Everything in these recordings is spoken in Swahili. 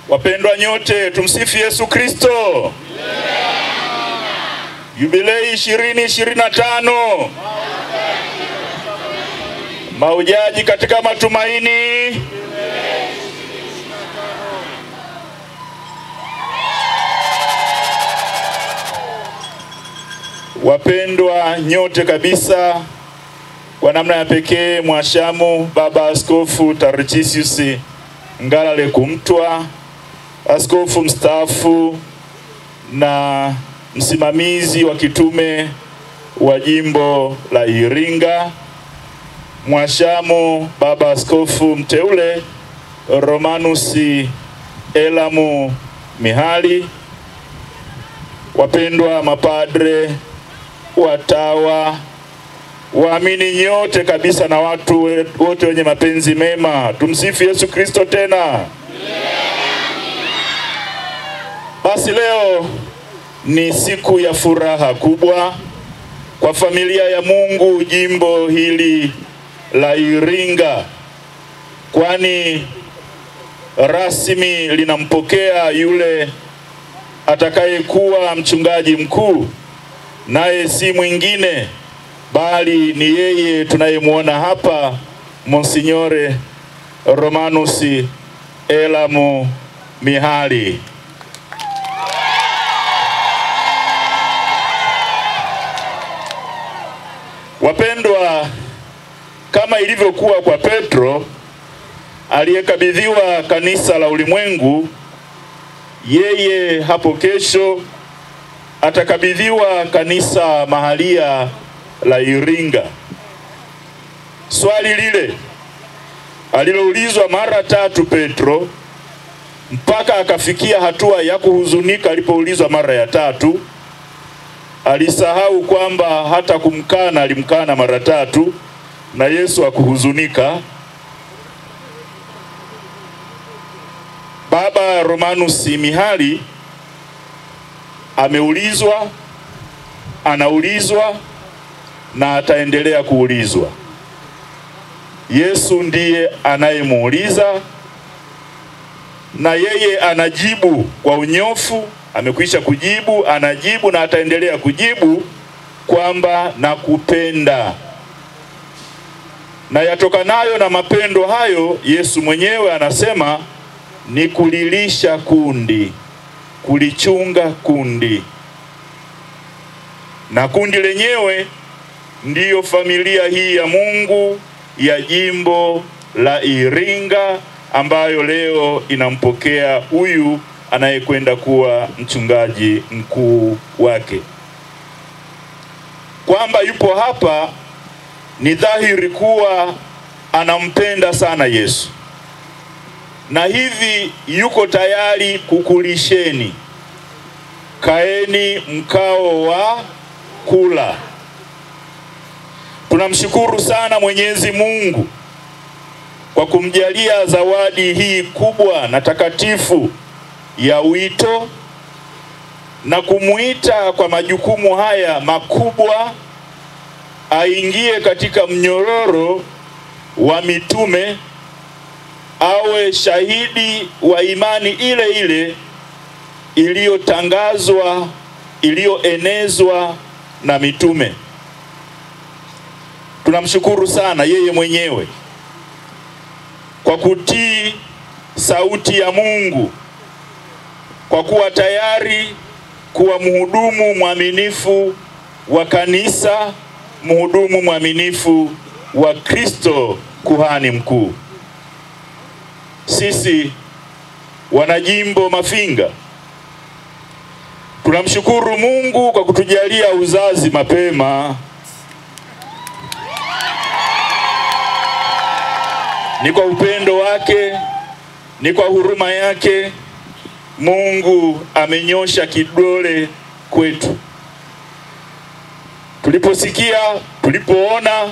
Wapendwa nyote, tumsifu Yesu Kristo. Jubilei 2025. Mahujaji katika matumaini. Wapendwa nyote kabisa, kwa namna ya pekee Mhashamu Baba Askofu Tarcisius Ngalale Kumtwa, askofu mstaafu na msimamizi wa kitume wa jimbo la Iringa, Mhashamu Baba Askofu mteule Romanus Elamu Mihali, wapendwa mapadre, watawa, waamini nyote kabisa na watu wote wenye mapenzi mema, tumsifu Yesu Kristo tena. Basi leo ni siku ya furaha kubwa kwa familia ya Mungu jimbo hili la Iringa, kwani rasmi linampokea yule atakayekuwa mchungaji mkuu, naye si mwingine bali ni yeye tunayemuona hapa, Monsignore Romanus Elamu Mihali. Wapendwa, kama ilivyokuwa kwa Petro aliyekabidhiwa kanisa la ulimwengu, yeye hapo kesho atakabidhiwa kanisa mahalia la Iringa. Swali lile aliloulizwa mara 3 Petro, mpaka akafikia hatua ya kuhuzunika alipoulizwa mara ya 3, alisahau kwamba hata kumkana alimkana mara 3 na Yesu akuhuzunika. Baba Romanus Mihali ameulizwa, anaulizwa na ataendelea kuulizwa. Yesu ndiye anayemuuliza na yeye anajibu kwa unyofu. Amekwisha kujibu, anajibu na ataendelea kujibu kwamba nakupenda. Na yatokanayo na mapendo hayo, Yesu mwenyewe anasema ni kulilisha kundi, kulichunga kundi. Na kundi lenyewe ndiyo familia hii ya Mungu ya jimbo la Iringa, ambayo leo inampokea huyu anayekwenda kuwa mchungaji mkuu wake. Kwamba yupo hapa ni dhahiri kuwa anampenda sana Yesu, na hivi yuko tayari kukulisheni. Kaeni mkao wa kula. Tunamshukuru sana Mwenyezi Mungu kwa kumjalia zawadi hii kubwa na takatifu ya wito, na kumuita kwa majukumu haya makubwa, aingie katika mnyororo wa mitume, awe shahidi wa imani ile ile iliyotangazwa, iliyoenezwa na mitume. Tunamshukuru sana yeye mwenyewe kwa kutii sauti ya Mungu, kwa kuwa tayari kuwa mhudumu mwaminifu wa kanisa, mhudumu mwaminifu wa Kristo kuhani mkuu. Sisi wanajimbo Mafinga tunamshukuru Mungu kwa kutujalia uzazi mapema. Ni kwa upendo wake, ni kwa huruma yake, Mungu amenyosha kidole kwetu. Tuliposikia, tulipoona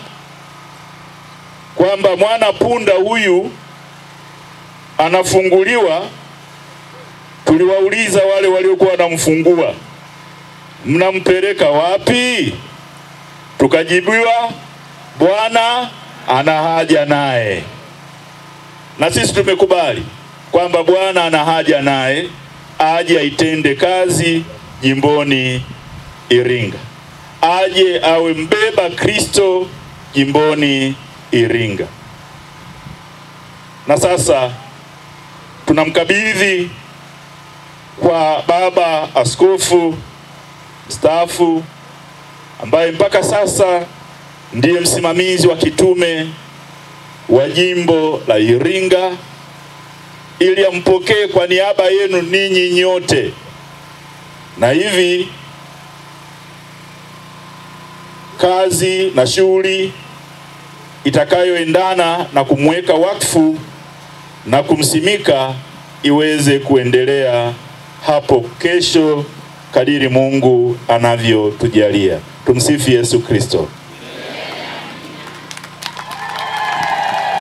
kwamba mwana punda huyu anafunguliwa, tuliwauliza wale waliokuwa wanamfungua, mnampeleka wapi? Tukajibiwa, Bwana ana haja naye. na sisi tumekubali kwamba Bwana ana haja naye aje aitende kazi jimboni Iringa, aje awe mbeba Kristo jimboni Iringa. Na sasa tunamkabidhi kwa baba askofu mstaafu ambaye mpaka sasa ndiye msimamizi wa kitume wa jimbo la Iringa, ili ampokee kwa niaba yenu ninyi nyote, na hivi kazi na shughuli itakayoendana na kumweka wakfu na kumsimika iweze kuendelea hapo kesho kadiri Mungu anavyotujalia. Tumsifu Yesu Kristo.